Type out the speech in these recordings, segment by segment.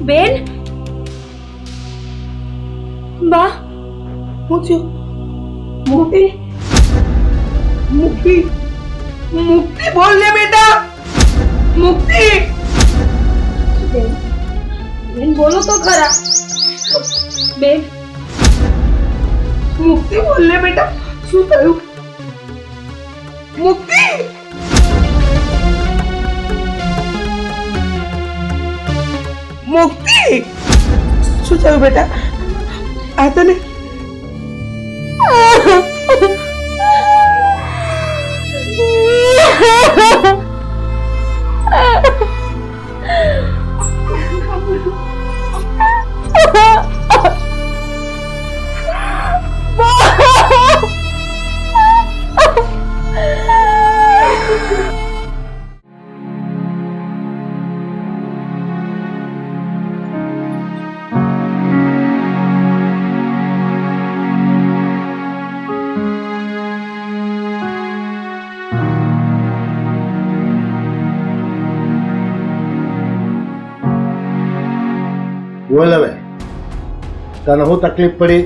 બેન બા પૂછ્યું મુક્તિ મુક્તિ મુક્તિ બોલ ને બેટા મુક્તિ બેન બોલો તો ખરા બેન મુક્તિ બોલ ને બેટા શું થયું મુક્તિ મુક્તિ શું થયું બેટા આ તને બોલ હવે તને શું તકલીફ પડી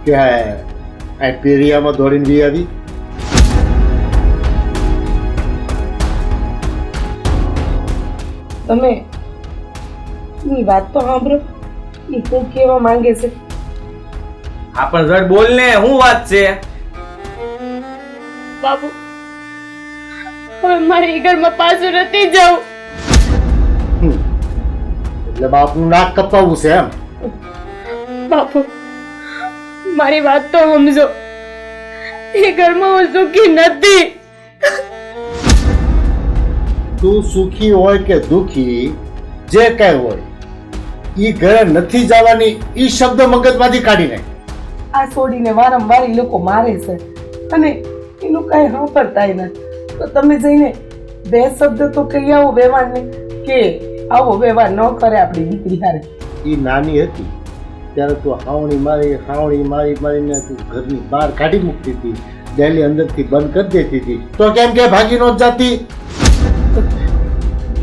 કે આ પેરિયામાં દોડીને જઈ આવી? તમે ની વાત તો સાંભળો એ શું કહેવા માંગે છે આ પણ ઝટ બોલ ને, શું વાત છે? બાબુ હવે મારે એ ઘરમાં પાછું નથી જવું. એટલે બાપનું નાક કપાવવું છે એમ? બાપુ મારી વાત તો સમજો, એ ઘરમાં હું સુખી નથી. તું સુખી હોય કે દુખી જે કઈ હોય ઈ ઘરે નથી જવાની ઈ શબ્દ મગજમાંથી કાઢી નાખ. આ છોડીને વારંવાર એ લોકો મારે છે અને એનું કઈ સાંભળતાય નથી. તો તમે જઈને બે શબ્દ તો કહી આવો વ્યવહારને કે આવો વ્યવહાર ન કરે આપણી દીકરી હારે. ઈ નાની હતી ત્યારે તું હાવણી મારીને તું ઘરની બહાર કાઢી મૂકતી હતી, ડેલી અંદરથી બંધ કરી દેતી હતી, તો કેમ કે ભાગી નો જાતી?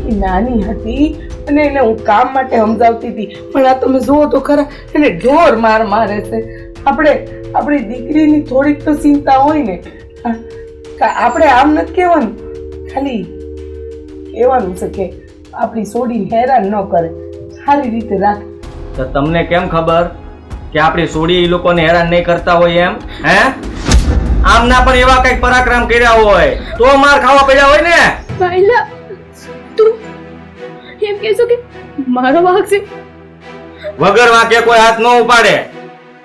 એ નાની હતી અને એને હું કામ માટે સમજાવતી હતી, પણ આ તમે જુઓ તો ખરા એને ઢોર માર મારે છે. આપણે આપણી દીકરીની થોડીક તો ચિંતા હોય ને. આપણે આમ નથી કહેવાનું, ખાલી કહેવાનું છે કે આપણી સોડીને હેરાન ન કરે, સારી રીતે રાખ. તો તમને કેમ ખબર કે આપણી સોડી એ લોકોને હેરાન નહીં કરતા હોય એમ? હે આમ ના પણ એવા કઈક પરાક્રમ કર્યા હોય તો માર ખાવા પડ્યા હોય ને. પહેલા તું એમ કહેશો કે મારો વાંક છે? વગર વાંકે કોઈ હાથ ન ઉપાડે.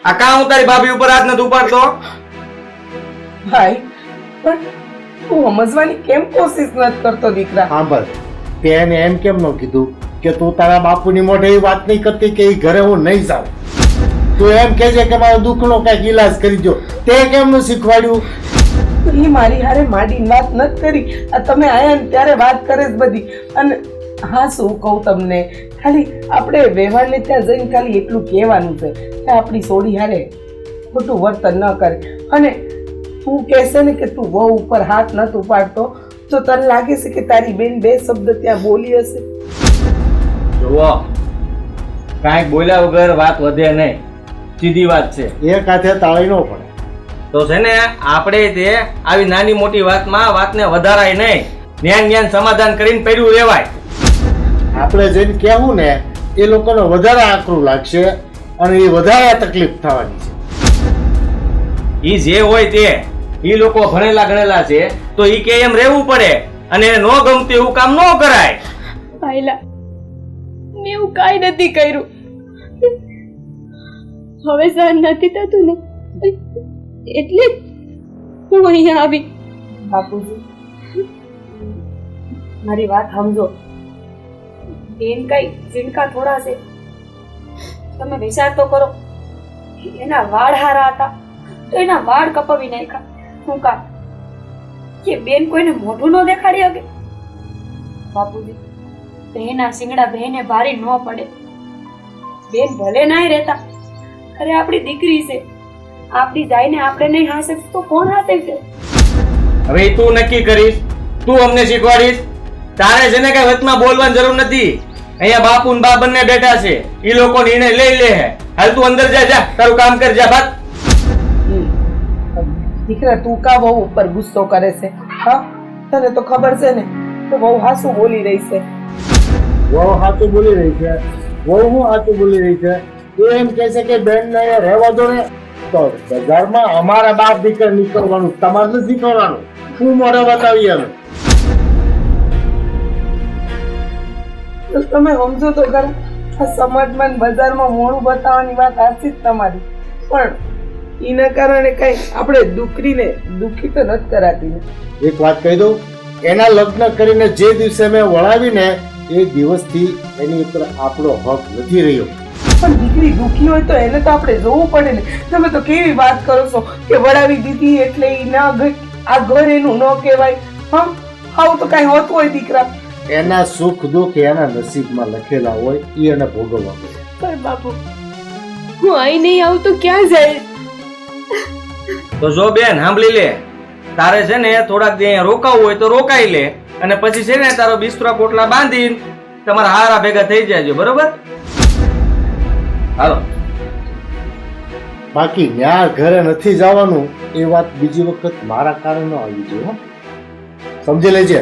આ કાં હું તારી ભાભી ઉપર હાથ નથી ઉપાડતો? ભાઈ પણ તું સમજવાની કેમ કોશિશ નથી કરતો દીકરા? સાંભળ, તે એને એમ કેમ ન કીધું કે તું તારા બાપુની મોઢે એ વાત નહીં કરતી કે એ ઘરે હું નહીં જાઉં? તું એમ કહેજે કે મારો દુઃખનો કઈક ઈલાજ કરી દો. તે કેમ ન શીખવાડ્યું? એ મારી હારે માંડીને વાત નથી કરી. આ તમે આયા ને ત્યારે વાત કરે જ બધી. અને હા શું કહું તમને, ખાલી આપણે વ્યવહારને ત્યાં જઈને ખાલી એટલું કહેવાનું છે કે આપણી સોડી હારે ખોટું વર્તન ન કરે. અને તું કહેશે ને કે તું બહુ ઉપર હાથ નથી ઉપાડતો, તો તને લાગે છે કે તારી બેન બે શબ્દ ત્યાં બોલી હશે? જુઓ, કાંઈક બોલ્યા વગર વાત વધે નહીં, સીધી વાત છે. એક હાથે તાળી ન પડે. તો છે ને આપણે તે આવી નાની મોટી વાતને વધારાય નહીં, જ્ઞાન સમાધાન કરીને પડ્યું રહેવાય. આપણે જઈને કહેવું ને એ લોકોને વધારે આકરું લાગશે અને એ વધારે તકલીફ થવાની છે. ઈ જે હોય તે, ઈ લોકો ભણેલા ગણેલા છે તો ઈ કે એમ રહેવું પડે, અને એને ન ગમતું એવું કામ ન કરાય. પહેલા મેં એવું કાંઈ નથી કર્યું, હવે સહન નથી થતું ને એટલે હું અહીંયા આવી. બાપુજી મારી વાત સમજો. બેન કઈ જીણકા થોડા છે? તમે વિચાર તો કરો, એના વાળ હારા હતા તો એના વાળ કપાવી નાખ્યા. શું કામ કે બેન કોઈને મોઢું ન દેખાડી શકે? બાપુજી બહેના શિંગડા બહેને ભારી ન પડે. બેન ભલે નાય રહેતા, અરે આપણી દીકરી છે, આપણી જાયને આપણે નહીં હાંસે તો કોણ હાંસે છે? હવે તું નક્કી કરીશ, તું અમને શીખવાડીશ. તારે છે ને કઈ વચમાં બોલવાની જરૂર નથી. અહીંયા બાપુ ને બા બંને બેઠા છે, ઈ લોકો નિર્ણય લઈ લે હે. હાલ તું અંદર જા, જા તારું કામ કર, જા ભાગ. દીકરા તું કા બહુ ઉપર ગુસ્સો કરે છે? હા, તને તો ખબર છે ને તો બહુ હાસુ બોલી રહી છે. વહુ સાચું બોલી રહી છે. વહુ હું સાચું બોલી રહી છે? એ એમ કહે છે કે બેન ને રહેવા દો ને. તો બજારમાં અમારા બાપ દીકરા નીકળવાનું, તમારે નથી નીકળવાનું. શું મોઢે બતાવીએ અમે? તો તમે સમજો તો ખરા, આ સમાજમાં ને બજારમાં મોઢું બતાવવાની વાત સાચી જ તમારી, પણ એના કારણે કઈ આપણે દીકરીને દુઃખી તો નથી કરાતી ને. એક વાત કહી દઉં, એના લગ્ન કરીને જે દિવસે મેં વળાવીને એ દિવસથી એની ઉપર આપણો હક નથી રહ્યો. પણ દીકરી દુઃખી હોય તો એને તો આપણે જોવું પડે ને. તમે તો કેવી વાત કરો છો કે વડાવી દીધી એટલે ઈ ના આ ઘર એનું ન કહેવાય. હા, આવું તો કઈ હોતું હોય દીકરા? એના સુખ દુઃખ એના નસીબમાં લખેલા હોય, એ એને ભોગવવા પડે. પણ બાપુ, હું અહીં નહીં આવું તો ક્યાં જાય? તો જો બેન સાંભળી લે, તારે છે ને થોડાક દી અહીંયા રોકાવું હોય તો રોકાઈ લે, અને પછી છે ને તારો બિસ્તરા પોટલા બાંધીને તમારા હારા ભેગા થઈ જાજો, બરોબર? હાલો. બાકી ન્યા ઘરે નથી જવાનું એ વાત બીજી વખત મારા કારણે ન આવી જોઈએ, હો? સમજી લેજે.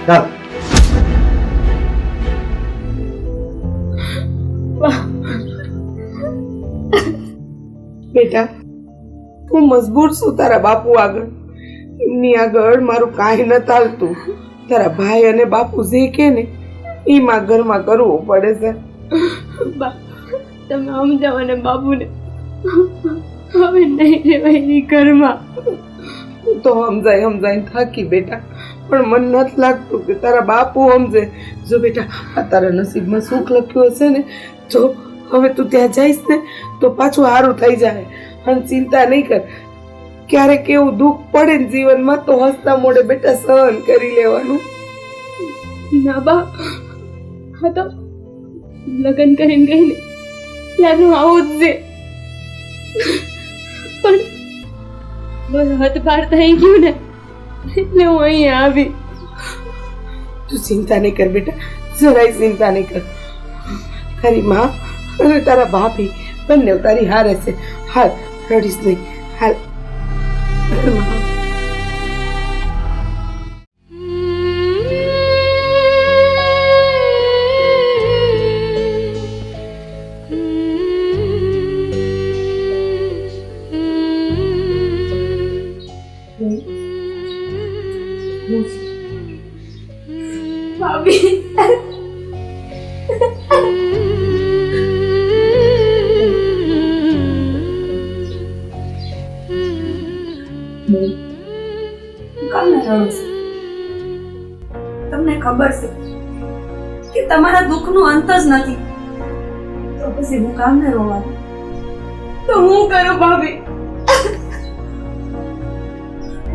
ચાલ. બેટા, હું મજબૂર છું તારા બાપુ આગળ. એમની આગળ મારું કાંઈ ન ચાલતું. તારા ભાઈ અને બાપુ જે કે ને એમાં ઘરમાં કરવું પડે છે. બા, તમે સમજાવો ને બાપુને. હવે નહીં રહેવાય એ ઘરમાં. હું તો સમજાઈને થાકી બેટા, પણ મને નથી લાગતું કે તારા બાપુ સમજે. જો બેટા, આ તારા નસીબમાં સુખ લખ્યું હશે ને, જો હવે તું ત્યાં જઈશ ને તો પાછું સારું થઈ જાય. અને ચિંતા નહીં કર, ક્યારેક એવું દુઃખ પડે ને જીવનમાં તો હસતા મોઢે બેટા સહન કરી લેવાનું. ના બા, હા તો લગ્ન કરીને ગઈ ને ત્યારનું આવું જ છે. પણ મારો હાથ બહાર થઈ ગયું ને એટલે હું અહીંયા આવી. તું ચિંતા નહીં કર બેટા, જરાય ચિંતા નહીં કર. તારી માં અને તારા ભાભી બંને તારી હારે છે. હાલ, રડીશ નહીં. હાલ. ભાભી, તમને ખબર છે કે તમારા દુઃખનો અંત જ નથી, તો પછી હું કામ ને રોવાનું? તો હું કરું ભાભી?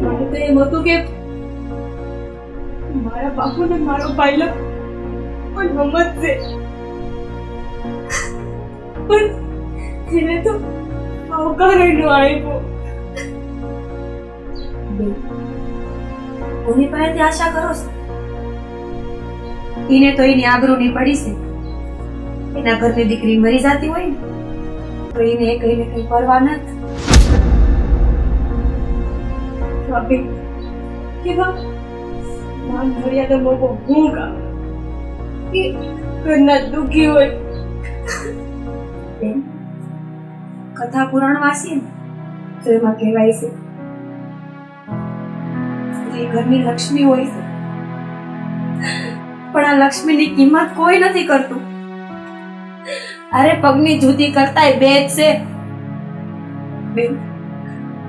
મને તો એમ હતું કે મારા બાપુ ને મારો ભાઈલો પણ સમજશે, પણ એને તો આવકાર ન આપ્યો. કોની પાસેથી આશા કરો છો? એને તો એની આબરૂની પડી છે. એના ઘરની દીકરી મરી જતી હોય ને તો એને કઈ ને કઈ પરવા નથી. ભાભી, કેવા માન મર્યાદા લોકો હું કામ કે ઘરના દુઃખી હોય. બેન, કથા પુરાણ વાંચીએ ને તો એમાં કહેવાય છે સ્ત્રી ઘરની લક્ષ્મી હોય છે, પણ આ લક્ષ્મીની કિંમત કોઈ નથી કરતું. અરે પગની જુદી કરતાય બે જ છે. બેન,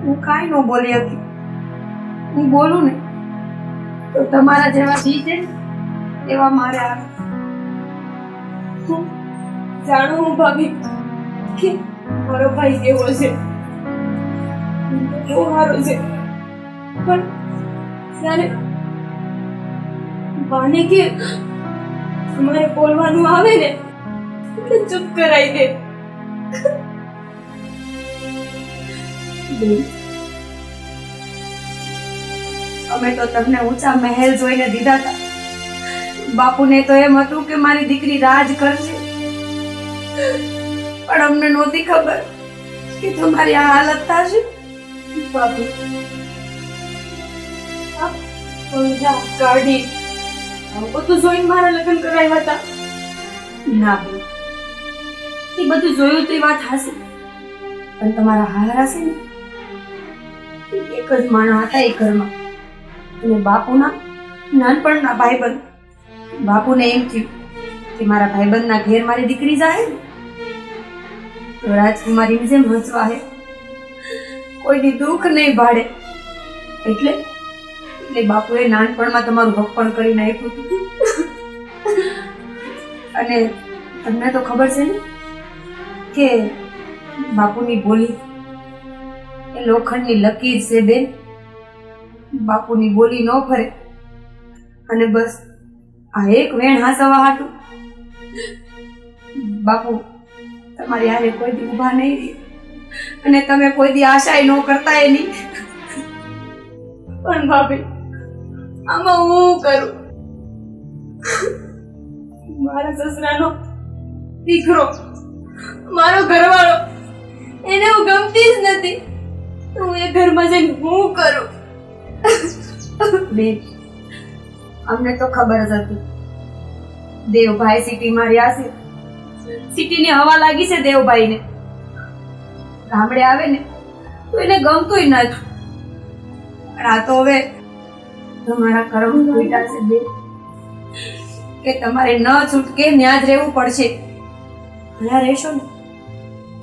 હું કાંઈ ન બોલી હતી. હું બોલું ને તો તમારા જેવા બી છે એવા મારે આવે. હું જાણું હું ભાભી કે મારો ભાઈ કેવો છે, કેવો સારો છે, પણ ત્યારે બાને કે અમારે બોલવાનું આવે ને એટલે ચૂપ કરાવી દે. અમે તો તમને ઊંચા મહેલ જોઈને દીધા હતા, બાપુને તો એમ હતું કે મારી દીકરી રાજ કરશે, પણ અમને નહોતી ખબર કે તમારી આ હાલત થશે. ભાભી કાઢી બધું જોઈને મારા લગ્ન કરાવ્યા હતા. ના બેન, એ બધું જોયું તો એ વાત હાસી, પણ તમારા હારા છે ને એક જ માણા હતા એ ઘરમાં, અને બાપુના નાનપણના ભાઈબંધ. બાપુને એમ થયું કે મારા ભાઈબંધના ઘેર મારી દીકરી જાય ને તો રાજકુમારીની જેમ હસવા હે, કોઈની દુઃખ નહીં ભાડે. એટલે બાપુએ નાનપણમાં તમારું ભક્ષણ કરી નાખ્યું હતું. અને તમને તો ખબર છે ને કે બાપુની બોલી એ લોખંડની લકીર છે બેન. બાપુની બોલી ન ફરે, અને બસ આ એક વેણ હાસવા હાટું બાપુ તમારી હારે કોઈ દી ઊભા નહીં રહે, અને તમે કોઈ દી આશાય ન કરતા એ નહીં. પણ ભાભી આમાં હું કરું? મારા સસરાનો દીકરો, મારો ઘરવાળો, એને હું ગમતી જ નથી. હું એ ઘરમાં જઈને હું કરું? બેન, અમને તો ખબર જ હતી દેવભાઈ સિટીમાં રહ્યા છે. સિટીની હવા લાગી છે દેવભાઈને. ગામડે આવે ને તો એને ગમતુંય નથી. પણ આ તો હવે તમારા કર્મ તૂટ્યા છે બેન, કે તમારે ન છૂટકે ન્યા જ રહેવું પડશે. ત્યાં રહેશો ને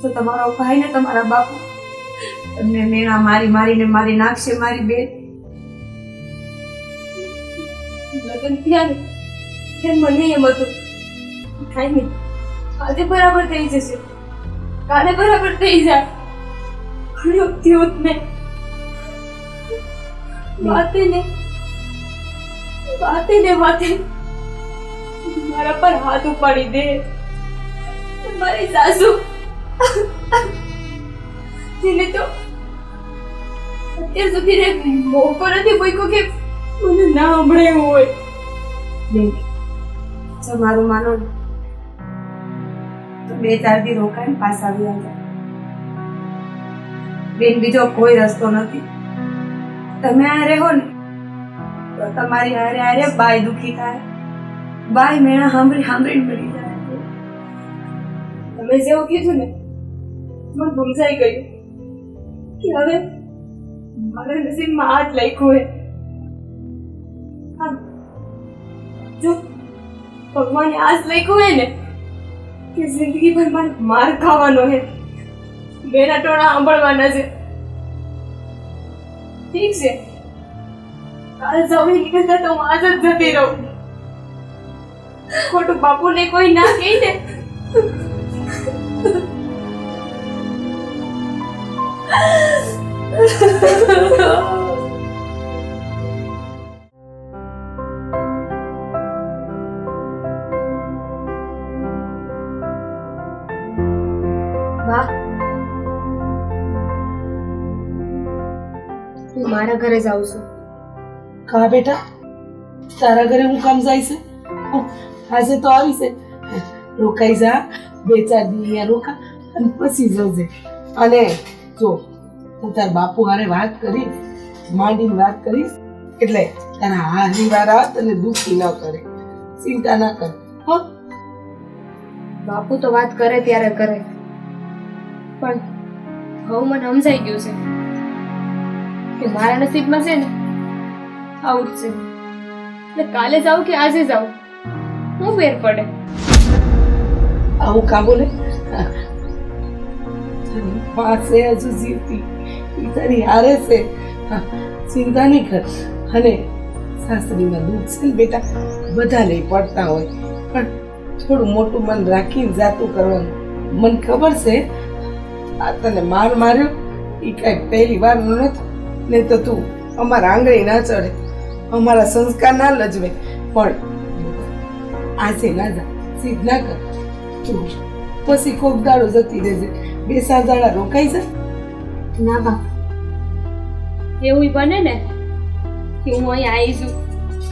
તો તમારો ભાઈ ને તમારા બાપુ તમને મેણા મારીને મારી નાખશે મારી બેન. લગ્ન થયા ને ત્યારે મને એમ હતું કાંઈ નહીં, આજે બરાબર થઈ જશે, કાલે બરાબર થઈ જાય. પણ થયું જ નહીં. વાતે ને મારા પર હાથ ઉપાડી દે મારી સાસુ. તેને તો અત્યાર સુધી મોકો નથી મૂક્યો કે મને ના સાંભળે એવું હોય. બેન, જો મારું માનો ને તો 2-4 દી રોકાઈને પાછા આવી જાય બેન. બીજો કોઈ રસ્તો નથી. તમે આ રહો ને તો તમારી હારે બાય દુખી થાય, બાય મેણા સાંભળીને મળી જાય. તમે જેવું કીધું ને મને સમજાઈ ગયું કે હવે મારા નસીબમાં હાથ લખ્યું હે. જો ભગવાને આજ લખ્યું હે ને કે જિંદગીભર મારે માર ખાવાનો હે, બેના ટોણા સાંભળવાના છે. ઠીક છે, કાલ સવારે નીકળતા તો હું આજ જ જતી રહું. ખોટું બાપુને કોઈ ના કહી દે. વાહ, હું મારા ઘરે જાઉં છું. કા બેટા, તારા ઘરે હું કામ જાય છે? આજે તો આવી છે, રોકાઈ જા, 2-4 દી અહીંયા રોકા અને પછી જજે. અને જો હું તાર બાપુ હારે વાત કરીશ, માંડીને વાત કરીશ, એટલે તારા હારી વાત અને દુઃખી ન કરે, ચિંતા ના કર. હો, બાપુ તો વાત કરે ત્યારે કરે, પણ હવે મને સમજાઈ ગયું છે કે મારા નસીબમાં છે ને આવું જ છે. એટલે કાલે જાઉં કે આજે જાઉં, શું ફેર પડે? આવું કા બોલે? પાસે હજુ જીવતી ઈ તારી હારે છે, ચિંતા નહીં કર. અને સાસરીમાં દુઃખ છે ને બેટા, બધા લઈ પડતા હોય, પણ થોડું મોટું મન રાખીને જાતું કરવાનું. મને ખબર છે આ તને માર્યો એ કઈ પહેલી વાર નથી, નહીં તો તું અમારા આંગળી ના ચડે, અમારા સંસ્કાર ના લજવે. પણ આજે ના જા, સીધ ના કર તું, પછી કોક દાડો જતી રહેજે, 2-4 દાડા રોકાઈ જા. ના બા, એવું બને ને કે હું અહીં આવી છું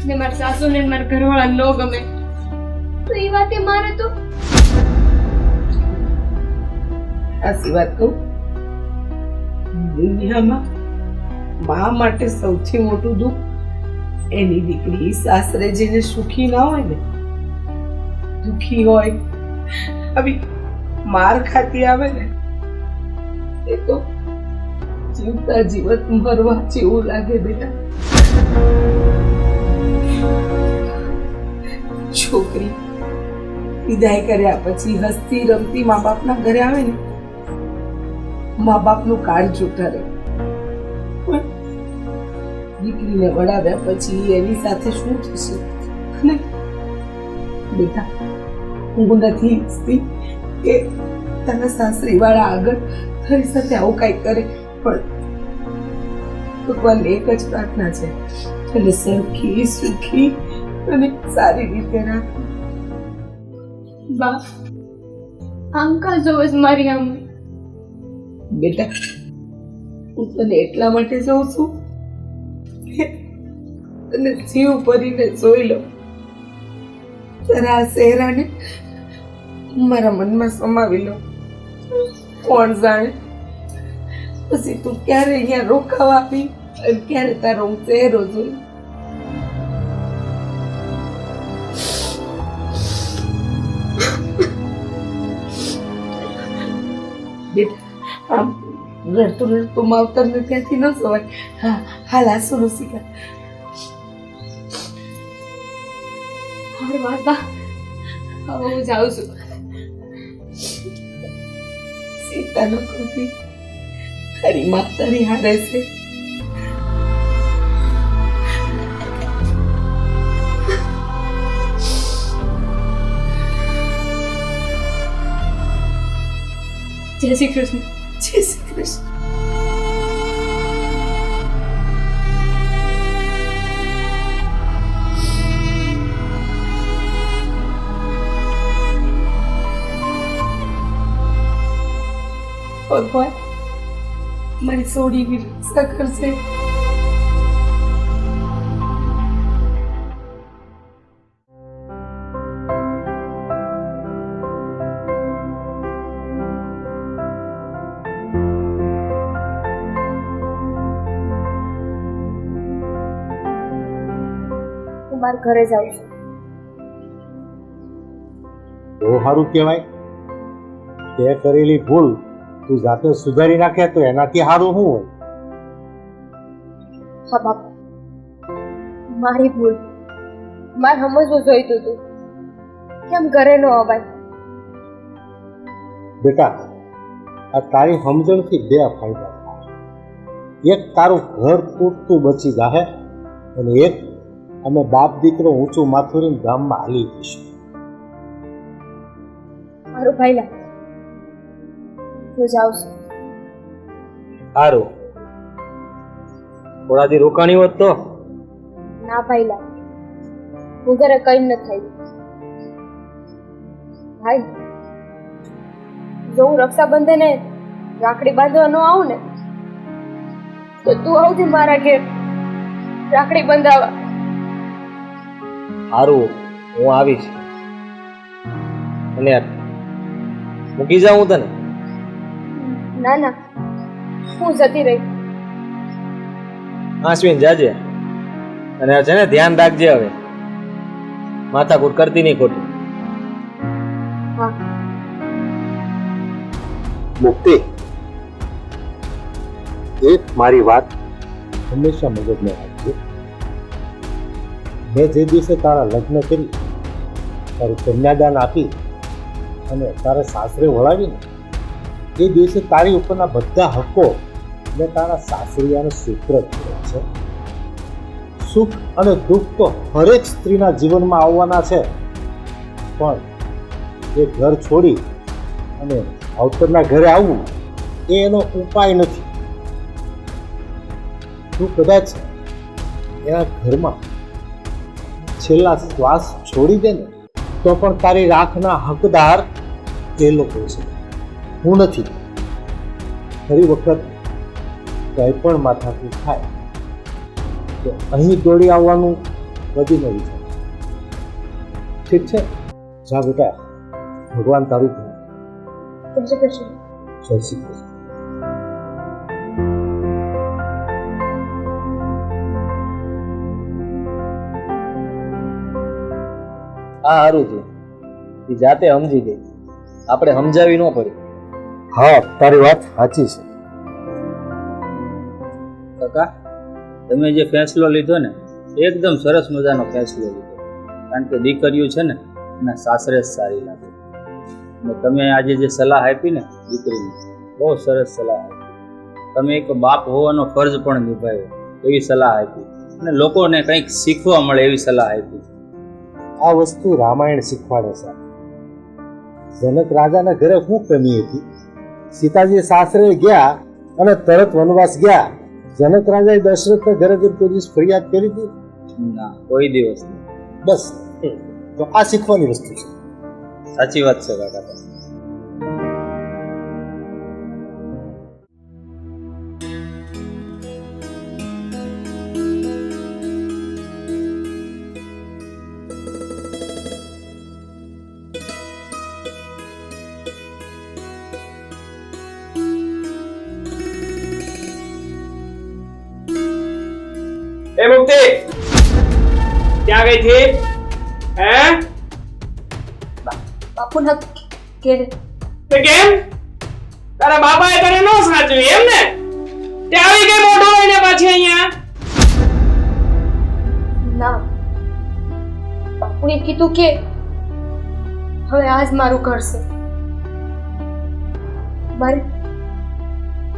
ને મારા સાસુને ને મારા ઘરવાળા ન ગમે તો એ વાતે મારે તો આસી વાત કહું, દુનિયામાં મા માટે સૌથી મોટું દુઃખ એની દીકરી સાસરે જઈને સુખી ના હોય ને, દુખી હોય, આવી માર ખાતી આવે ને, એ તો જીવતા જીવત મરવા જેવું લાગે બેટા. છોકરી વિદાય કર્યા પછી હસતી રમતી મા બાપના ઘરે આવે ને, મા બાપનું કાળજું ઠરે. પણ દીકરીને વડાવ્યા પછી એની સાથે શું થશે? અને બેટા, હું નથી ઈચ્છતી કે તારા સાસરી વાળા આગળ તારી સાથે આવું કાંઈ કરે, પણ ભગવાનને એક જ પ્રાર્થના છે, અને સરખી સુખી અને સારી રીતે રાખ. બા આંકા જોવે છે મારી આમે. બેટા, હું તને એટલા માટે જાઉં છું કે તને જીવ ભરીને જોઈ લઉં. તારા આ ચહેરાને મારા મનમાં સમાવી લઉં. કોણ જાણે પછી તું ક્યારે અહીંયા રોકાવા આવી અને ક્યારે તારો હું ચહેરો જોઈ. બેટા, આમ રડતું રડતું માવતરને ત્યાંથી ન સવાય. હા, હાલ આસુ ઋષિકા. હાર વાર્તા હવે હું જાઉં છું. સીતાનો કૃતિ તારી માં તારી હારે છે. જય શ્રી કૃષ્ણ. જય શ્રી કૃષ્ણ. ભગવાન મારી સોડીની રક્ષા કરશે. હું મારા ઘરે જાઉં છું. બહુ સારું કહેવાય. તે કરેલી ભૂલ તું જાતે સુધારી નાખે તો એનાથી સારું શું હોય? હા બાપા, મારી ભૂલ. મારે સમજવું જોઈતું હતું. કેમ ઘરે ન અવાય? બેટા, આ તારી સમજણથી બે ફાયદા થાય. એક, તારું ઘર પૂરતું બચી જાહે, અને એક, અમે બાપ દીકરો ઊંચું માથું ગામમાં હાલી જઈશું. મારું ભાઈલા, હું જાઉં છું. સારું, થોડા દી રોકાણી હોત તો. ના ભાઈલા, હું ઘરે કઈ ન થઈ. ભાઈ, જો હું રક્ષાબંધને રાખડી બાંધવા ન આવું ને, તો તું આવતી મારા ઘેર રાખડી બંધાવા. સારું, હું આવીશ. અને મૂકી જાઉં તને? ના ના, હું જતી રહી. આશ્વિન, જાજે. અને છે ને, ધ્યાન રાખજે. હવે માથાકૂટ કરતી નહીં ખોટી. હા. મુક્તિ, એક મારી વાત હંમેશા મગજમાં રાખજો. મેં જે દિવસે તારા લગ્ન કરી, તારું કન્યાદાન આપી અને તારા સાસરે વળાવીને, એ દિવસે તારી ઉપરના બધા હકો મેં તારા સાસરિયાને સૂત્ર કર્યા છે. સુખ અને દુઃખ તો હરેક સ્ત્રીના જીવનમાં આવવાના છે, પણ એ ઘર છોડી અને અવતરના ઘરે આવવું એ એનો ઉપાય નથી. તું કદાચ એના ઘરમાં છેલ્લા શ્વાસ છોડી દે ને, તો પણ તારી રાખના હકદાર એ લોકો છે, હું નથી. ફરી વખત કંઈ પણ માથાકૂટ થાય તો અહીં દોડી આવવાનું વધીને વિચાર. ઠીક છે, જા બેટા, ભગવાન તારું કરે. જય શ્રી કૃષ્ણ. જય શ્રી કૃષ્ણ. આ સારું થયું એ જાતે સમજી ગઈ, આપણે સમજાવી ન પડી. હા, તારી વાત સાચી છે. કાકા, તમે જે ફેંસલો લીધો ને એકદમ સરસ મજાનો ફેંસલો લીધો, કારણ કે દીકરીઓ છે ને એના સાસરે જ સારી લાગે. અને તમે આજે જે સલાહ આપી ને દીકરીની, બહુ સરસ સલાહ આપી. તમે એક બાપ હોવાનો ફરજ પણ નિભાવ્યો એવી સલાહ આપી, અને લોકોને કંઈક શીખવા મળે એવી સલાહ આપી. આ વસ્તુ રામાયણ શીખવાડે છે. જનક રાજાના ઘરે શું કમી હતી? સીતાજી સાસરે ગયા અને તરત વનવાસ ગયા. જનક રાજાએ દશરથના ઘરે જઈને કોઈ દિવસ ફરિયાદ કરી હતી? ના, કોઈ દિવસ નહીં. બસ, તો આ શીખવાની વસ્તુ છે. સાચી વાત છે કાકા તમે. એ મુક્તિ ક્યાં ગઈ થી? હે બાપુ ના કે તે કેમ? તારા બાપાએ તને નો સાચવી એમ ને? તે આવી ગઈ મોઢું લઈને પાછી અહીંયા? ના, બાપુએ કીધું કે હવે આજ મારું ઘર છે, મારે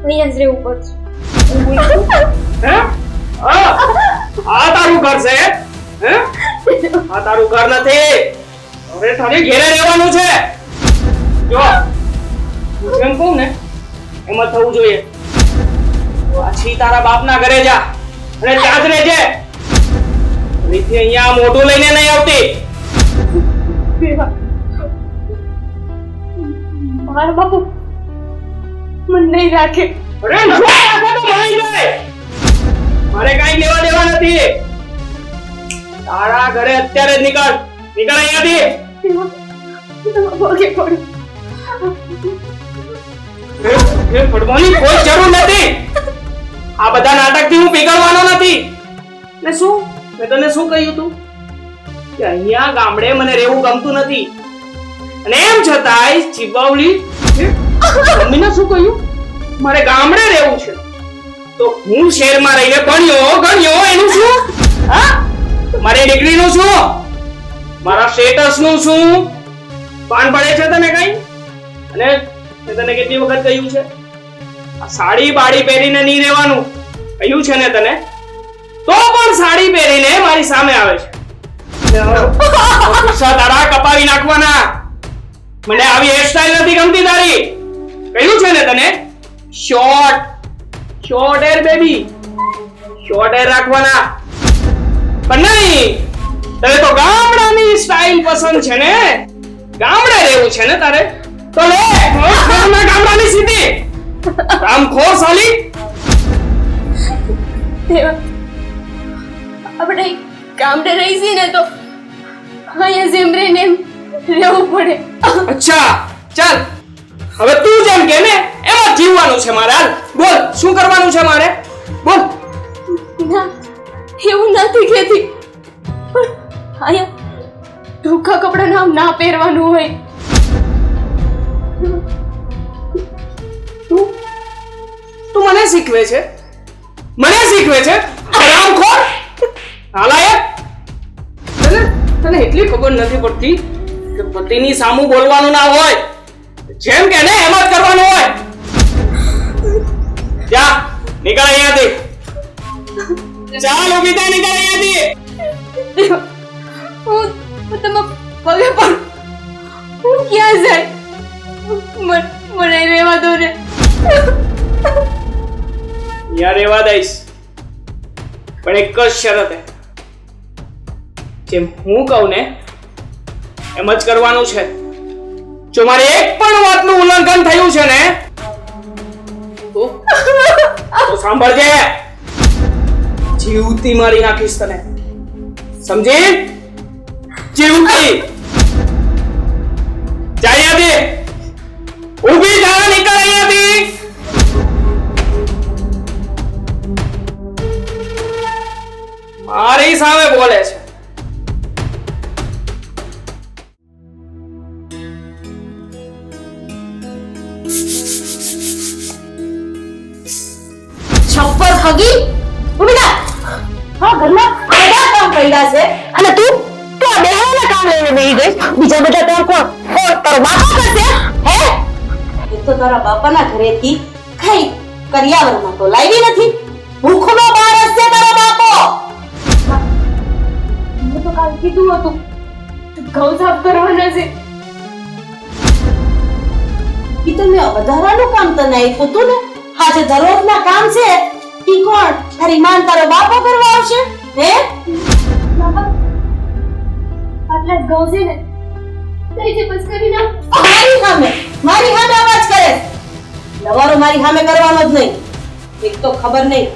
અહીંયા જ રહેવું પડશે. હે? આ તારું ઘર છે? હે? આ તારું ઘર નથી. હવે તારે ઘેરે રહેવાનું છે. જો હું એમ કહું ને એમ જ થવું જોઈએ. પાછી તારા બાપના ઘરે જા અને ત્યાં જ રહેજે. ફરીથી અહીંયા મોઢું લઈને નહીં આવતી. મારા બાપુ મને નહીં રાખે. અરે શું રાખો તો મળી જાય. મારે કાઈ લેવા દેવા નથી. તારા ઘરે અત્યારે જ નીકળ અહીંયાથી. પગે પડું. એ પડવાની કોઈ જરૂર નથી. આ બધા નાટકથી હું પીગળવાનો નથી. ને શું મેં તને શું કહ્યું તું કે અહીંયા ગામડે મને રહેવું ગમતું નથી, અને એમ છતાંય ચીબાવલી મમ્મીને શું કહ્યું મારે ગામડે રહેવું છે, તો હું શહેરમાં રહીને ગણ્યો એનું શું? હા, મારી ડિગ્રીનું શું? મારા સ્ટેટસનું શું? પાન પડે છે તને કઈ? અને મેં તને કેટલી વખત કહ્યું છે આ સાડી બાડી પહેરીને નહીં રહેવાનું કહ્યું છે ને તને? તો પણ સાડી પહેરીને મારી સામે આવે છે. ગુસ્સા તારા કપાવી નાખવાના. મને આવી હેરસ્ટાઈલ નથી ગમતી તારી. કહ્યું છે ને તને short hair baby, short hair રાખવાના. પણ નહીં, તને તો ગામડાની સ્ટાઈલ પસંદ છે ને? ગામડે રહેવું છે ને તારે? તો લે ગામડાની સીધી રામખોર સાલી. આપણે ગામડે રહીશી ને તો અહીંયા જેમ રહીને એમ રહેવું પડે. અચ્છા ચાલ, હવે તું જેમ કે ને એમ જ જીવવાનું છે મારે. હાલ બોલ, શું કરવાનું છે મારે? બોલ. ના, એવું નથી કહેતી, પણ અહીંયા ટૂંકા કપડાં આમ ના પહેરવાનું હોય. તું મને શીખવે છે? મને શીખવે છે? હરામખોર નાલાયક. તને એટલી ખબર નથી પડતી કે પતિની સામું બોલવાનું ના હોય, જેમ કે ને એમ જ કરવાનું હોય. જા નીકળ અહીંયાથી. ચાલ ઉભી થા, નીકળ અહીંયાથી. હું તમે પગે પણ હું ક્યાં જાય? મને રહેવા દો ને. યાર રહેવા દઈશ, પણ એક જ શરતે. જેમ હું કહું ને એમ જ કરવાનું છે. જો મારી એક પણ વાતનું ઉલ્લંઘન થયું છે ને તો સાંભળજે, જીવતી મારી નાખીશ તને. સમજી? જીવતી જાય દે, ઊભી થા, નીકળ અહીંયાથી. મારી સામે બોલે છે. છપ્પર ખગી ઉભી હા ઘરમાં બધા કામ પડ્યા છે અને તું તો આ બેહાના કામ લઈને બેહી ગઈ. બીજા બધા કામ કોણ તારો બાપો કરશે? હે એ તો તારા બાપાના ઘરેથી ખાઈ કરિયાવરમાં તો લાવી નથી. ભૂખનો બાર હશે તારો બાપો. મેં તો કાલ કીધું હતું ઘઉં સાફ કરવાના છે. ઈ તો મેં વધારાનું કામ તને આપ્યું હતું ને. આ જે દરરોજના કામ છે ઈ કોણ તારી માન તારો બાપો કરવા આવશે? હે બાપા આટલા જ ઘઉં છે ને લઈ જે બસ કરી નાખ. મારી સામે અવાજ કરે. લવારો મારી સામે કરવાનો જ નહીં. એક તો ખબર નહીં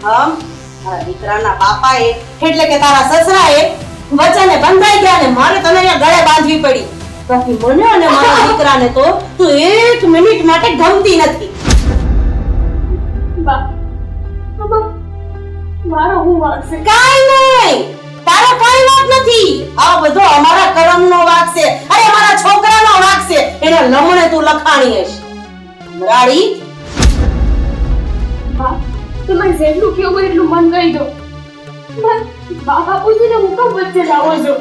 તારા દીકરાના બાપાએ એટલે કે તારા સસરાએ વચને બંધાઈ ગયા ને મારે તને અહીંયા ગળે બાંધવી પડી. બાકી મને અને મારા દીકરાને તો તું 1 મિનિટ માટે ગમતી નથી. મારો હું વાંક છે? કાઈ નહીં, તારો કોઈ વાંક નથી. આ બધો અમારા કરમનો વાંક છે. અરે મારા છોકરાનો વાંક છે. એના લમણે તું લખાણી હશ. રાડી બા તમારે જેટલું કેવું હોય એટલું મન કહી દો. બાપુજીને હું કેમ વચ્ચે લાવો છો?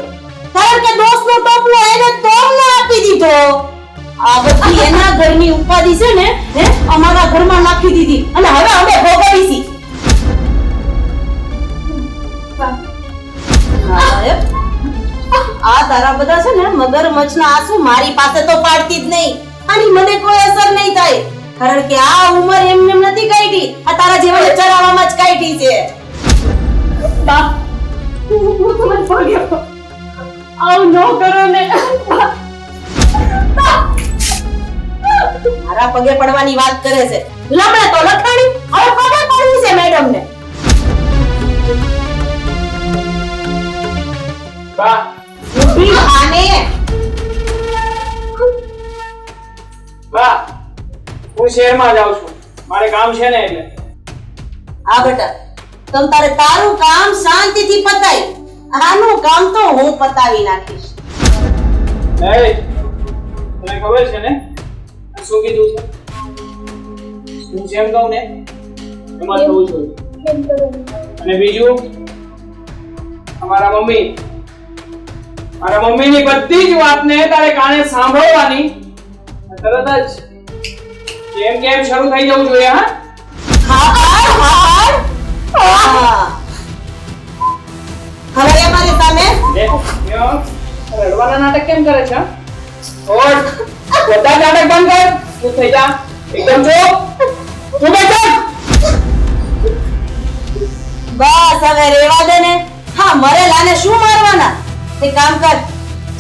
કારણ કે દોસ્તનો ટોપલો એને તોમને આપી દીધો. આ બધી એના ઘરની ઉપાધિ છે ને હે અમારા ઘરમાં નાખી દીધી અને હવે અમે ભોગવી છી. આ તારા બધા છે ને મગરમચ્છના આંસુ મારી પાસે તો પાડતી જ નહીં. આની મને કોઈ અસર નહીં થાય કારણ કે આ ઉંમર એમને નથી કાઢી. આ તારા જેવાને ચરાવવામાં જ કાઢી છે. બા હું તમને પગે આવ ન કરો ને. મારા પગે પડવાની વાત કરે છે. લમણે તો લખાણી હવે પગે પડવું છે મેડમ ને. બા ઊભી થાને. બા હું શહેરમાં જાઉં છું, મારે કામ છે ને એટલે. હા બેટા તમ તારે તારું કામ શાંતિથી પતાય. આનું કામ તો હું પતાવી નાખીશ. એ તને ખબર છે ને શું કીધું છે? હું જેમ કહું ને એમાં થવું જોઈએ. અને બીજું મારા મમ્મીની બધી જ વાતને તારે કાને સાંભળવાની. તરત જ કેમ શરૂ થઈ જવું જોઈએ. હવે મારી સામે રડવાના નાટક કેમ કરે છે? ઓટ બધા નાટક બંધ કર. તું થઈ જા એકદમ ચૂપ. તું બેઠો. બસ હવે રેવા દે ને. હા મરેલાને શું મારવાના? તે કામ કર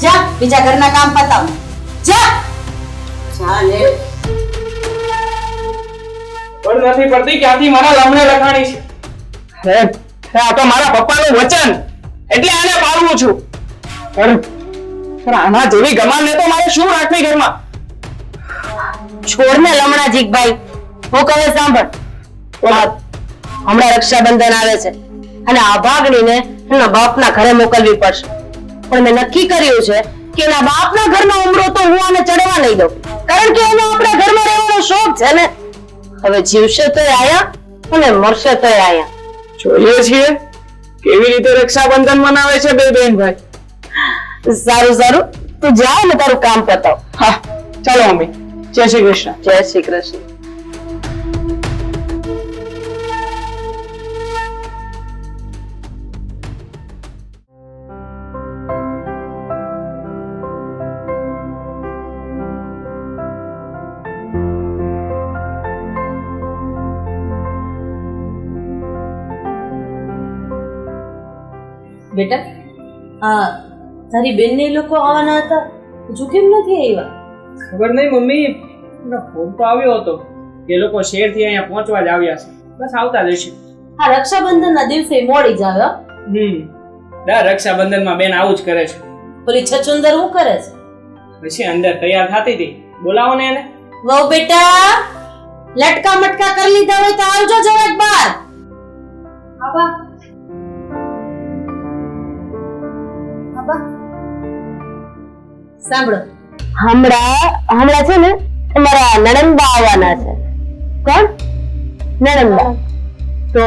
જા બીજા ઘરના કામ પતાવ. જા ચાલે. પણ નથી પડતી ક્યાંથી મારા લમણે લખાણી છે. આ તો મારા પપ્પાનું વચન એટલે આને પાળવું છું. આના જેવી ગમાનને તો મારે શું રાખવી ઘરમાં? છોડને લમણા જીગભાઈ હું કહે સાંભળ. હમણાં રક્ષાબંધન આવે છે અને આ ભાગણીને એના બાપના ઘરે મોકલવી પડશે. પણ મેં નક્કી કર્યું છે કે એના બાપના ઘરનો ઉમરો તો હું આને ચડવા નહીં દઉં કારણ કે એને આપણા ઘરમાં રહેવાનો શોખ છે ને. હવે જીવશે તોય આયા અને મરશે તોય આયા. જોઈએ છીએ કેવી રીતે રક્ષાબંધન મનાવે છે બે બેન ભાઈ. સારું સારું તું જા ને તારું કામ પતાવ. હા ચાલો મમ્મી. જય શ્રી કૃષ્ણ. જય શ્રી કૃષ્ણ. બેટા તારી બેનને લોકો આવવાના હતા હજુ કેમ નથી આવ્યા? ખબર નહીં મમ્મી, ફોન તો આવ્યો હતો કે લોકો શહેરથી અહીંયા પહોંચવા જ આવ્યા છે. બસ આવતા જ હશે. આ રક્ષાબંધનના દિવસે મોડી જ આવ્યા. દર રક્ષાબંધનમાં બેન આવું જ કરે છે. ઓલી છછુંદર શું કરે છે? પછી અંદર તૈયાર થતી હતી. બોલાવો ને એને. વહુ બેટા, લટકા મટકા કરી લીધા હોય તો આવજો જરાક બહાર. આબા આબા સાંભળો, હમણાં છે ને તમારા નણંદબા આવવાના છે. કોણ? નણંદબા. તો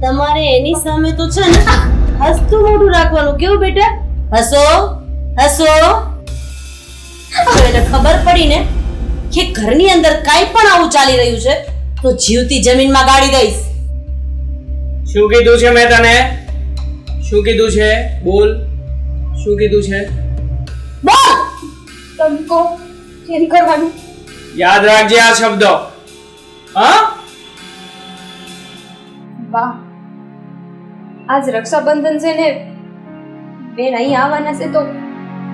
તમારે એની સામે તો છે ને હસતું મોઢું રાખવાનું. કેવું બેટા? હસો હસો. જો એને ખબર પડી ને કે ઘરની અંદર કાંઈ પણ આવું ચાલી રહ્યું છે તો જીવતી જમીનમાં ગાડી દઈશ. શું કીધું છે મેં તને? શું કીધું છે? બોલ. શું કીધું છે? બોલ. તમે કહો કેમ કરવાનું? યાદ રાખજે આ શબ્દો. હા? વાહ, આજ રક્ષાબંધન છે ને બેન અહીં આવવાના છે તો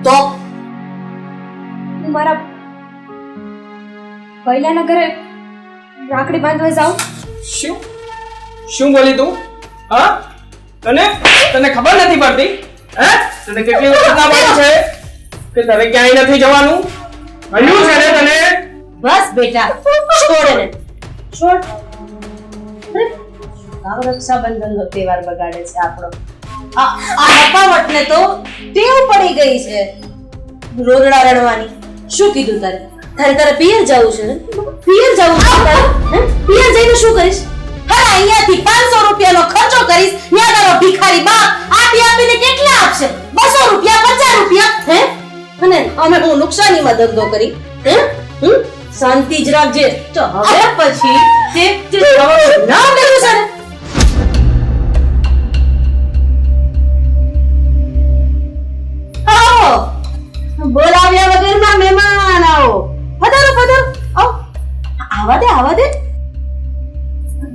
તો હું મારા પહેલાના ઘરે રાખડી બાંધવા જાઉં. શું શું બોલી તું? હા? તને ખબર નથી પડતી? હે? તને કેટલી વખત ના પાડી છે કે તારે ક્યાંય નથી જવાનું? કહ્યું છે ને તને? બસ બેટા, છોડ એને. છોડ. અરે, આ રક્ષાબંધનનો તહેવાર બગાડે છે આપણો. આ હપાવટને તો ટેવ પડી ગઈ છે રોરડા રડવાની. શું કીધું તારે પિયર જવું છે ને? પિયર જવું છે તારે? હે? પિયર જઈને શું કરીશ? હા, અહીંયાથી 500 રૂપિયાનો ખર્ચો કરીશ. ત્યાં તારો ભિખારી બાપ આપીને કેટલા આપશે? 200 રૂપિયા, 50 રૂપિયા. હે? અને અમે હું નુકસાનીમાં ધંધો કરી. હે? શાંતિ જ રાખજે. તો હવે પછી તે ના મેલું છે ને. આવો, બોલાવ્યા વગરના મહેમાન આવો. પધારો પધારો. આવો. આવા દે.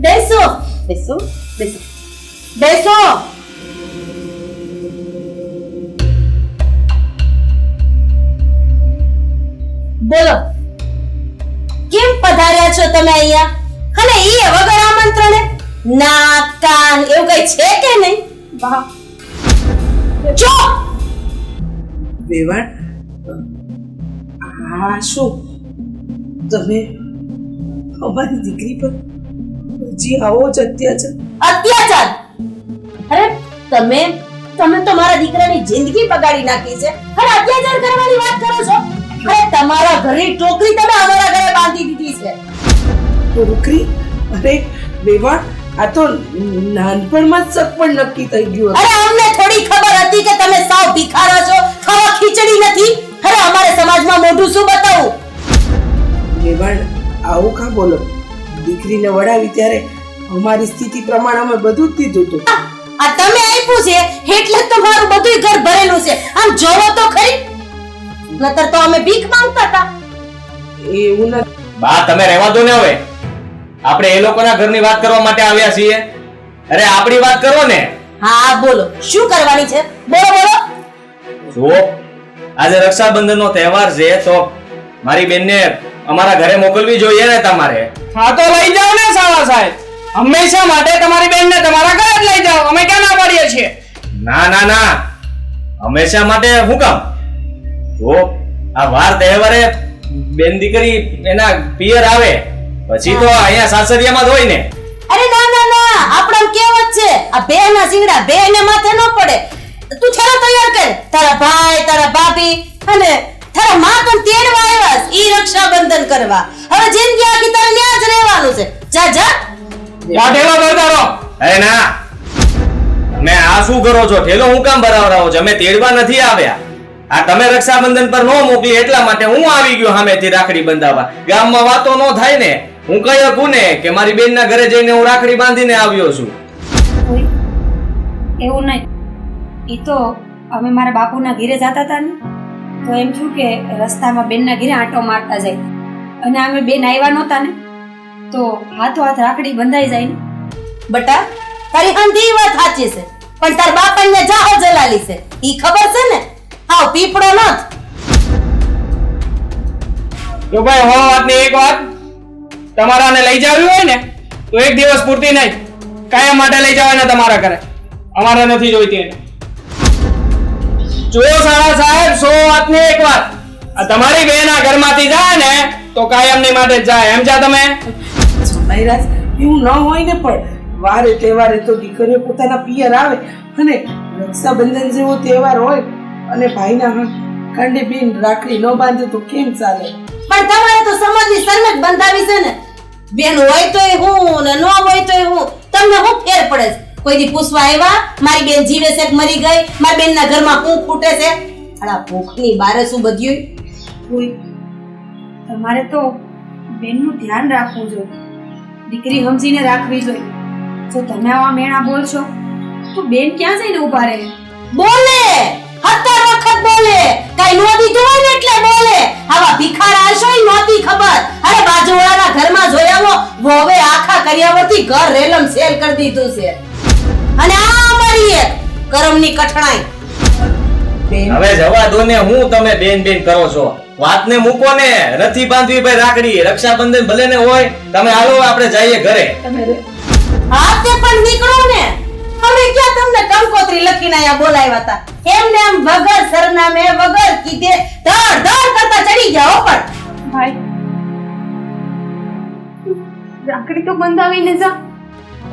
બેસો બેસો બેસો બેસો. બોલો, કેમ પધાર્યા છો તમે અહીંયા? અને ઈ વગર આમંત્રણે? નાક કાન એવું કઈ છે કે નહીં? વાહ, ચો વેવાણ, આ શું તમે અમારી દીકરી પર હજી આવો જ અત્યાચાર? અરે તમે તો મારા દીકરાની જિંદગી બગાડી નાખી છે અને અત્યાચાર કરવાની વાત કરો છો? અરે તમારા ઘરની ટોકરી તમે અમારા ઘરે બાંધી દીધી છે. ટોકરી? અરે વેવાણ, આ તો નાનપણમાં જ સગપણ નક્કી થઈ ગયું હતું. અરે અમને થોડી ખબર હતી કે તમે સાવ ભિખારા છો, ખાવા ખીચડી નથી. અરે અમારે સમાજમાં મોઢું શું બતાવું? વેવાણ, આવું કા બોલો? દીકરીને વડાવી ત્યારે અમારી સ્થિતિ પ્રમાણે અમે બધું જ દીધું હતું. આ તમે આપ્યું છે એટલે જ તો મારું બધું ઘર ભરેલું છે. આમ જોવો તો ખરી, નતર તો અમે ભીખ માંગતા હતા. એવું નથી. બા તમે રહેવા દો ને હવે. આપણે એ લોકોના ઘરની વાત કરવા માટે આવ્યા છીએ. અરે આપણી વાત કરો ને. હા બોલો, શું કરવાની છે? બોલો. જો આજે રક્ષાબંધનનો તહેવાર છે તો મારી બેનને અમારા ઘરે મોકલવી જોઈએ ને તમારે. હા તો લઈ જાઓ ને સાળા સાહેબ. હંમેશા માટે તમારી બેનને તમારા ઘરે જ લઈ જાઓ. અમે ક્યાં ના પાડીએ છીએ? ના હંમેશા માટે શું કામ? જો આ વાર તહેવારે બેન દીકરી એના પિયર આવે પછી તો અહીંયા સાસરિયામાં જ હોય ને. અરે ના આપણા કેવત છે આ બે ના સિંગડા બે ને માથે ન પડે. તું છેલ્લો તૈયાર કર. તારા ભાઈ, તારા ભાભી અને તારા માં તો તેડવા આવ્યા છે ઈ રક્ષાબંધન કરવા. હવે જિંદગી આખી તારે ન્યા જ રહેવાનું છે. જા ઢેલો ભરતા રહો. અરે ના, તમે આ શું કરો છો? ઠેલો હું કામ ભરાવરાવો છો? અમે તેડવા નથી આવ્યા. આ તમે રક્ષાબંધન પર નો મોકલી એટલા માટે હું આવી ગયો સામેથી રાખડી બંધાવવા. ગામમાં વાતો નો થાય ને. હું કહી શકું ને કે મારી બેનના ઘરે જઈને હું રાખડી બાંધીને આવ્યો છું. એવું નહીં. એ તો અમે મારા બાપુના ઘરે જતા હતા ને તો એમ થયું કે રસ્તામાં બેનના ઘરે આંટો મારતા જાય અને અમે બેન આવ્યા નહોતા ને તો હાથો હાથ રાખડી બંધાઈ જાય ને. બટા, તારી હંધી વાત સાચી છે પણ તાર બાપણને જાહો જલાલી છે ઈ ખબર છે ને? આવ પીપળો નથ. જો ભાઈ હો વાતની એક વાત, તમારાને લઈ જવું હોય ને તો એક દિવસ પૂરતી નહીં, કાયમ માટે લઈ જવાના તમારા ઘરે. અમારે નથી જોઈતી એને. જો સાળા સાહેબ 100 વાતની એક વાત, આ તમારી બેન આ ઘરમાંથી જાય ને તો કાયમની માટે જ જાય. એમ જા તમે. જમાઈરાજ એવું ન હોય ને, પણ વારે તહેવારે તો દીકરીઓ પોતાના પિયર આવે અને રક્ષાબંધન જેવો તહેવાર હોય અને ભાઈના કાંડે બેન રાખડી ન બાંધે તો કેમ ચાલે? પણ તમારે તો સમાજની સરમત બંધાવી છે ને. બેન હોય તોય હું ને ન હોય તોય હું. તમને શું ફેર પડે છે? કોઈ દી પૂછવા આવ્યા મારી બેન જીવે છે કે મરી ગઈ? મારી બેનના ઘરમાં ભૂખ ફૂટે છે? અલા ભૂખની બારે શું બધ્યું? કોઈ તમારે તો બેનનું ધ્યાન રાખવું જોઈએ, દીકરી સમજીને રાખવી જોઈએ. જો તમે આવા મેણા બોલશો તો બેન ક્યાં જઈને ઊભા રહે? બોલે 17 વખત બોલે, કઈ નો દીધું હોય ને એટલે બોલે. આવા ભિખારા હશો ઈ નહોતી ખબર. અરે બાજુવાળાના ઘરમાં જોયાવો, વોવે આખા કર્યાવરથી ઘર રેલમ સેલ કરી દીધું છે. અને આ અમારી એક કરમની કઠણાઈ. હવે જવા દો ને, હું તમે બેન બેન કરો છો. વાતને મૂકો ને, નથી બાંધવી ભાઈ રાખડી. રક્ષાબંધન ભલે ને હોય, તમે હાલો આપણે જઈએ ઘરે. હાથે પણ નીકળો ને. અમે ક્યાં તમને કંકોત્રી લખીને આયા બોલાવ્યા હતા? એમને એમ વગર સરનામે વગર કીધે ધડ ધડ કરતા ચડી જાઓ. પણ ભાઈ રાખડી તો બંધાવીને જા.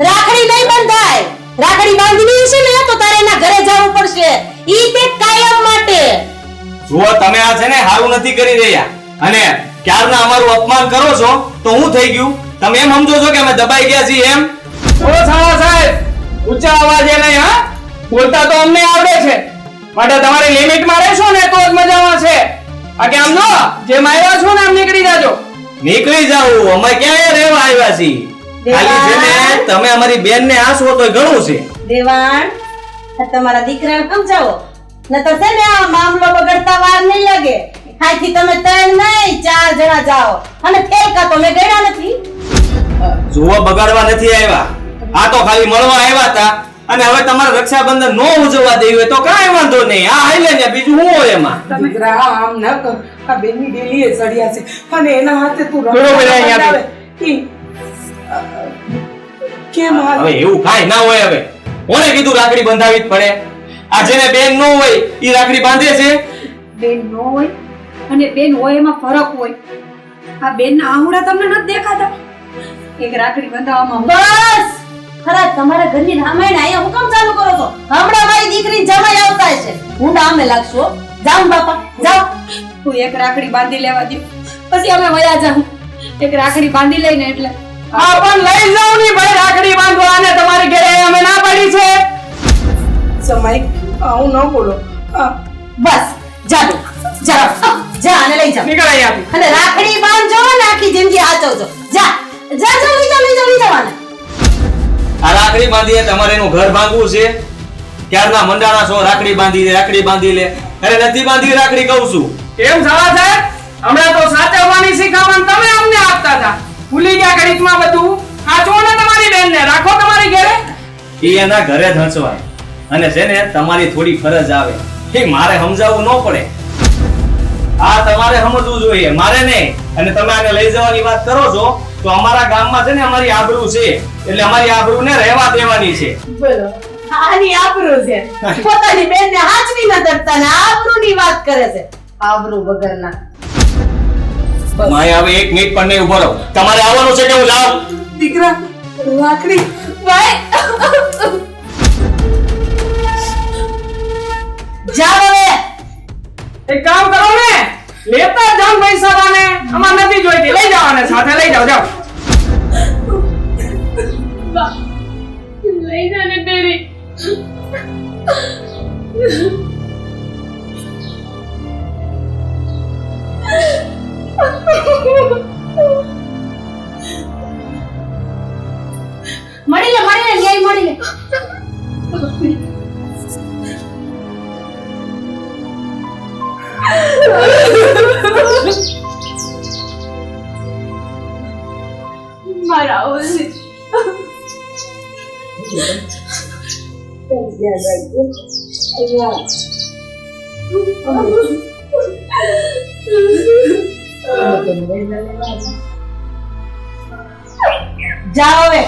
રાખડી નહીં બંધાય. રાખડી બાંધવી છે ને તો તારે એના ઘરે જવું પડશે. ઈ તે કાયમ માટે. જુઓ તમે આ છે ને હારું નથી કરી રહ્યા, અને ક્યારના અમારું અપમાન કરો છો તો હું થઈ ગયું? તમે એમ સમજો છો કે અમે દબાઈ ગયા છીએ એમ? ઓ સાળા સાહેબ, ઊંચા અવાજે નહીં હા, બોલતા તો અમને આવડે છે, માટે તમારી લિમિટમાં રહેશો ને તો જ મજામાં છે. આ કે આમ જો જેમ આવ્યા છો ને આમ નીકળી જાજો. નીકળી જાવ, અમે ક્યાં રહેવા આવ્યા છીએ? ખાલી છે ને તમે અમારી બેન ને આસો તો ઘણું છે. દેવાણ, આ તમારા દીકરાને સમજાવો, નતર છે ને આ મામલો બગડતા વાર નહીં લાગે. ખાઈથી તમે 3 નહીં 4 જણા જાઓ, અને ફેરકા તો મેં ગણ્યા નથી. જુઓ બગાડવા નથી આવ્યા, આ તો ખાલી મળવા આવ્યા હતા. અને હવે તમારે રક્ષાબંધન નો ઉજવવા દેવી હોય તો કાંઈ વાંધો નહીં, આ હાલે ને, બીજું શું હોય એમાં? દીકરા આમ ન કર, આ બેનની ડેલીએ સડ્યા છે અને એના હાથે તું બરોબર અહીંયા કેમ હાલ? હવે એવું કાંઈ ના હોય. હવે કોને કીધું રાખડી બંધાવી જ પડે? આ જેને બેન નો હોય ઈ રાખડી બાંધે છે. બેન ન હોય અને બેન હોય એમાં ફરક હોય. આ બેનના આહુડા તમને નથી દેખાતા? એક રાખડી બંધાવવામાં બસ ખરા તમારા ઘરની રામાયણ આયા હું કામ ચાલુ કરો છો? હમણાં મારી દીકરી જમાઈ આવતા છે, હું ડામે લાગશો. જાઓ બાપા જાઓ. તું એક રાખડી બાંધી લેવા દે, પછી અમે વયા જાઉં. એક રાખડી બાંધી લઈને એટલે આ પણ લઈ જાવ ની ભાઈ રાખડી બાંધવા, અને તમારી ઘરે અમે ના પાડી છે. જમાઈ આવું ન બોલો. બસ જાઓ જાઓ, જા અને લઈ જાઓ. નીકળ અહીંયાથી. અને રાખડી બાંધજો ને આખી જિંદગી હાચવજો. જા જા જા, લઈ જાઓ આને. આ રાખડી બાંધીએ તમારે એનું ઘર ભાંગવું છે? ક્યારના મંડાણા છો રાખડી બાંધી લે, રાખડી બાંધી લે. અરે નથી બાંધી રાખડી કહું છું. કેમ સાળા સાહેબ, હમણાં તો સાચવવાની શીખામણ તમે અમને આપતા હતા, ભૂલી ગયા ઘડીકમાં બધું. સાચવો ને તમારી બેનને, રાખો તમારી ઘરે. એ એના ઘરે જ હંચવાય. અને છે ને તમારી થોડી ફરજ આવે, એ મારે સમજાવવું ન પડે. આ તમારે સમજવું જોઈએ, મારે નહીં. અને તમે આને લઈ જવાની વાત કરો છો તો અમારા ગામમાં છે ને અમારી આબરૂ છે, એટલે અમારી આબરૂને રહેવા દેવાની છે. બોલો આની આબરૂ છે, પોતાની બેનને હાચવી ન કરતા ને આબરૂની વાત કરે છે. આબરૂ વગરના. માય હવે 1 મિનિટ પણ નહીં ઉભો રહો. તમારે આવવાનું છે કે હું જાઉં? દીકરા રાખડી ભાઈ જાઓ હવે. એક કામ કરો ને, લેતા જાવ પૈસા વાને, અમાર નથી જોઈતી, લઈ જાવ અને સાથે લઈ જાવ. જાવ લઈ જા ને તેરી. મળી લે ન્યાય મળી લે. મારા ઓલી જાઓ હવે.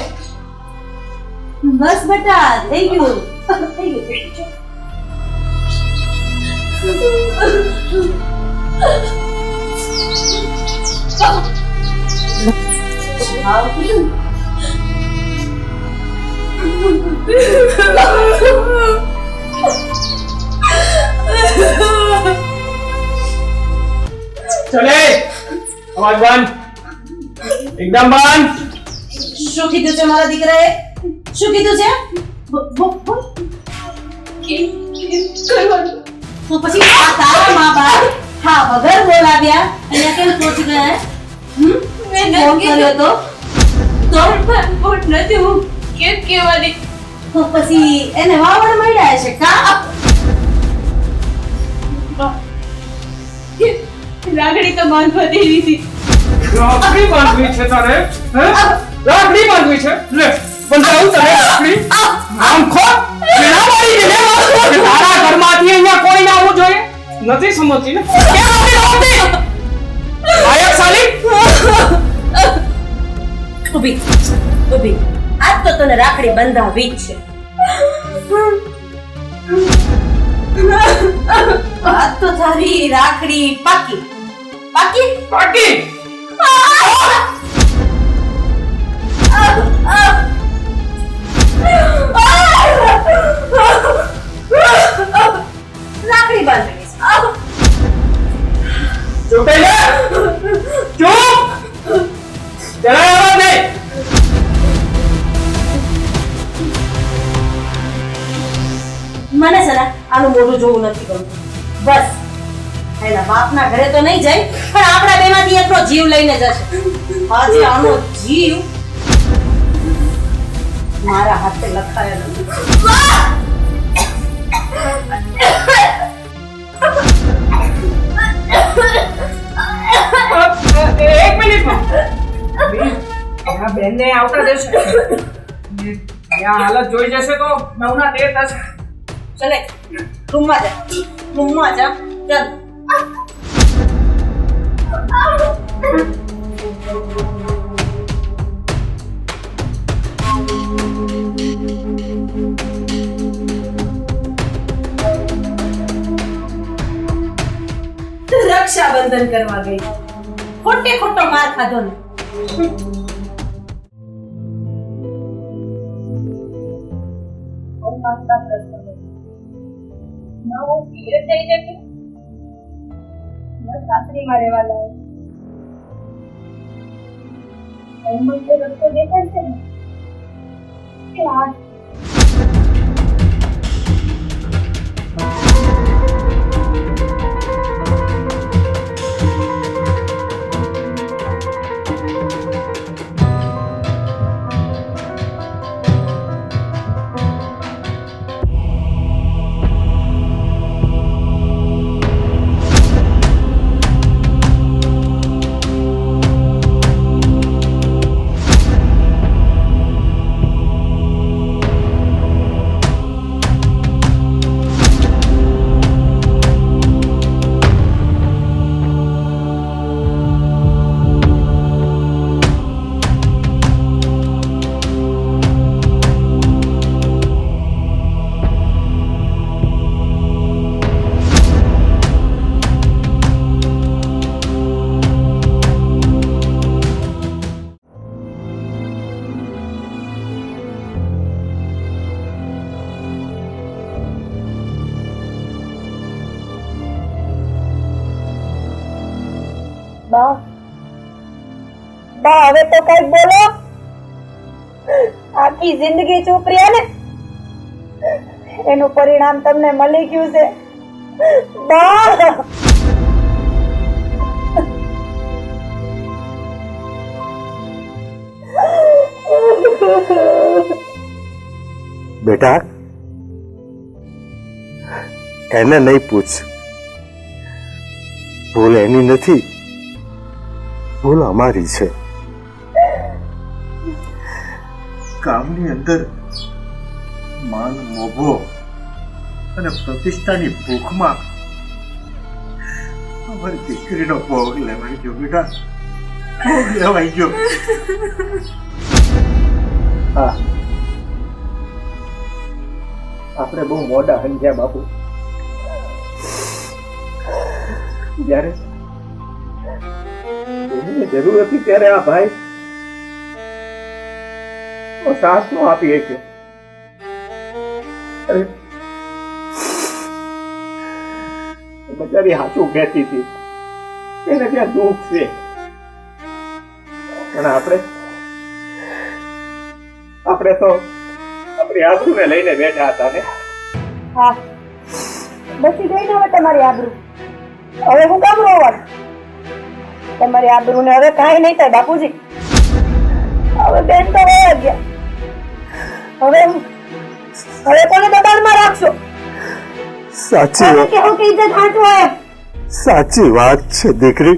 બસ બેટા થઈ ગયું થઈ ગયું. ચલે અવાજ બંધ, એકદમ બંધ. શું કીધું છે મારા દીકરાએ? શું કીધું છે? તો પછી આ તારા મા બાપ હા વગર બોલાવ્યા અહીંયા કેમ પહોંચી ગયા? મેં ફોન કર્યો તો બોટ નથી હું કેમ કહેવાની? તો પછી એને વાવડ મળ્યા છે કા? લાગણી તો બાંધવા દેવી હતી. રાખડી બાંધવી છે તારે? હે? રાખડી બાંધવી છે? લે બંધાવું તને રાખડી. આમ ખો ના મારી દે તારા ઘરમાંથી અહીંયા કોઈ ના આવવું જોઈએ. નથી સમજતી ને કેમ નથી સમજતી? આયક સાલી ઊભી ઊભી આજ તો તને રાખડી બંધાવી જ છે. આજ તો તારી રાખડી પાકી પાકી પાકી. રાખડી બાંધવી છે. ચૂપ થઈ જા. ચૂપ. જરાય અવાજ નહીં. મને છે ને આનું મોઢું જોવું નથી ગમતું. બસ એના બાપના ઘરે તો નહીં જાય પણ આપણા બેમાંથી એકનો જીવ લઈને જશે. આજે આનો જીવ મારા હાથે લખાયેલો નથી. એક મિનિટમાં આ બેનને આવતા દેશે. આ હાલત જોઈ જશે તો 9 ના 13 થશે. ચલે રૂમમાં જા ચાલ. રક્ષાબંધન કરવા ગઈ ખોટે ખોટો માર ખાધો ને. સાસરીમાં રહેવા લાગે રસ્તો દેખાય છે ને કે આ બા હવે તો કઈક બોલો. આખી જિંદગી ચૂપ રહ્યા ને એનું પરિણામ તમને મળી ગયું છે બા. બેટા એને નહીં પૂછ. ભૂલ એની નથી, ભૂલ અમારી છે. કામની અંદર માન મોભો અને પ્રતિષ્ઠાની ભૂખમાં અમારી દીકરીનો ભોગ લેવાઈ ગયો બેટા, ભોગ લેવાઈ ગયો. હા, આપણે બહુ મોડા સમજ્યા બાપુ. જ્યારે એને જરૂર હતી ત્યારે આ ભાઈ સાથ નો આપી શક્યો. અરે બચારી હાચું કહેતી હતી, એને ત્યાં દુઃખ છે, પણ આપણે તો આપણી આબરૂને લઈને બેઠા હતા ને. હા, બચી ગઈ ને હવે તમારી આબરૂ. હવે હું કામ રોવાનું? તમારી આબરૂને હવે કાંઈ નહીં થાય બાપુજી. હવે બેન તો વયા ગયા. હવે કોને દબાણમાં રાખશો? સાચી વાત, કેવું કે ઇજ્જત હાચું હોય. સાચી વાત છે દીકરી.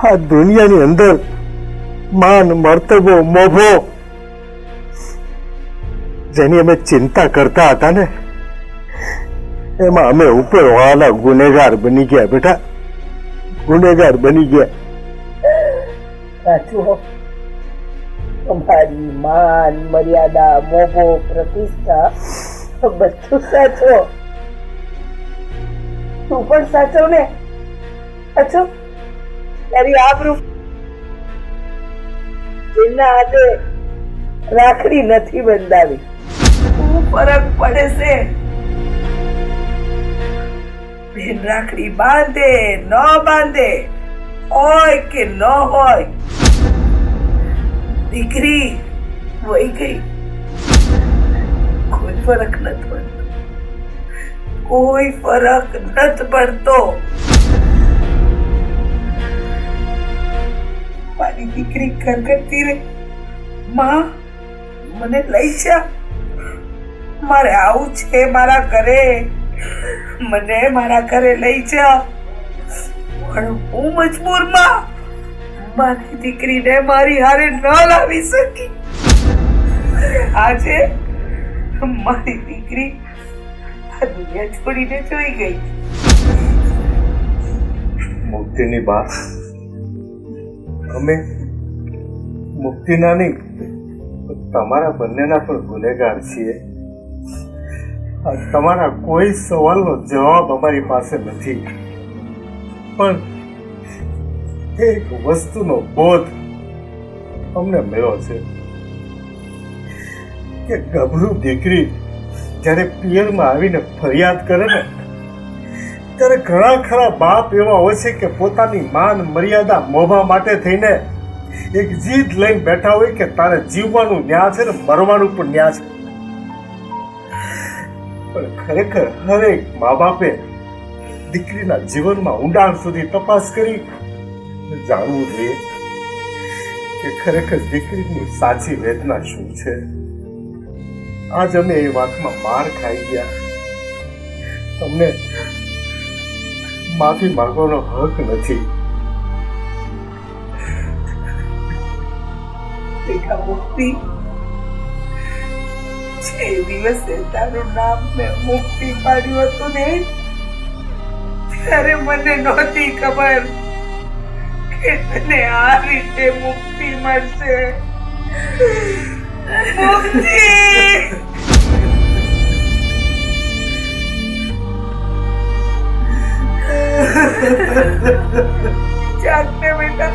આ દુનિયાની અંદર માન, મર્તબો, મોભો જેની અમે ચિંતા કરતા હતા ને, એમાં અમે ઉપરવાળા ગુનેગાર બની ગયા બેટા, ગુનેગાર બની ગયા. સાચું હો. તમારી માન, મર્યાદા, મોભો, પ્રતિષ્ઠા બધું સાચો. તું પણ સાચો ને. અચ્છા, તારી આબરૂ એના હાથે રાખડી નથી બંધાવી. શું ફરક પડે છે? બેન રાખડી બાંધે ન બાંધે, હોય કે ન હોય, દીકરી વહી ગઈ, કોઈ ફરક નથી પડતો. કોઈ ફરક નથી પડતો. મારી દીકરી કરગરતી રે, માં મને લઈ જા, મારે આવું છે મારા ઘરે, મને મારા ઘરે લઈ જા. પણ હું મજબૂરમાં મારી દીકરીને મારી હારે ન લાવી શકી. આજે મારી દીકરી આ દુનિયા છોડીને જોઈ ગઈ. મુક્તિની વાત અમે મુક્તિના નહીં, તમારા બંનેના પણ ગુનેગાર છીએ. તમારા કોઈ સવાલનો જવાબ અમારી પાસે નથી, પણ એક વસ્તુનો બોધ અમને મળ્યો છે કે ગભરું દીકરી જ્યારે પિયરમાં આવીને ફરિયાદ કરે ને, ત્યારે ઘણા ખરા બાપ એવા હોય છે કે પોતાની માન, મર્યાદા, મોભા માટે થઈને એક જીદ લઈને બેઠા હોય કે તારે જીવવાનું ન્યા છે ને મરવાનું પણ ન્યા છે. પણ ખરેખર હરેક મા બાપે દીકરીના જીવનમાં ઊંડાણ સુધી તપાસ કરી જાણવું જોઈએ કે ખરેખર દીકરીની સાચી વેદના શું છે. આજ અમે એ વાતમાં માર ખાઈ ગયા. તમને માફી માંગવાનો હક નથી. બેટા મુક્તિ, જે દિવસે તારું નામ મેં મુક્તિ પાડ્યું હતું ને, ત્યારે મને નહોતી ખબર કે તને આ રીતે મુક્તિ મળશે. મુક્તિ! જાગને બેટા.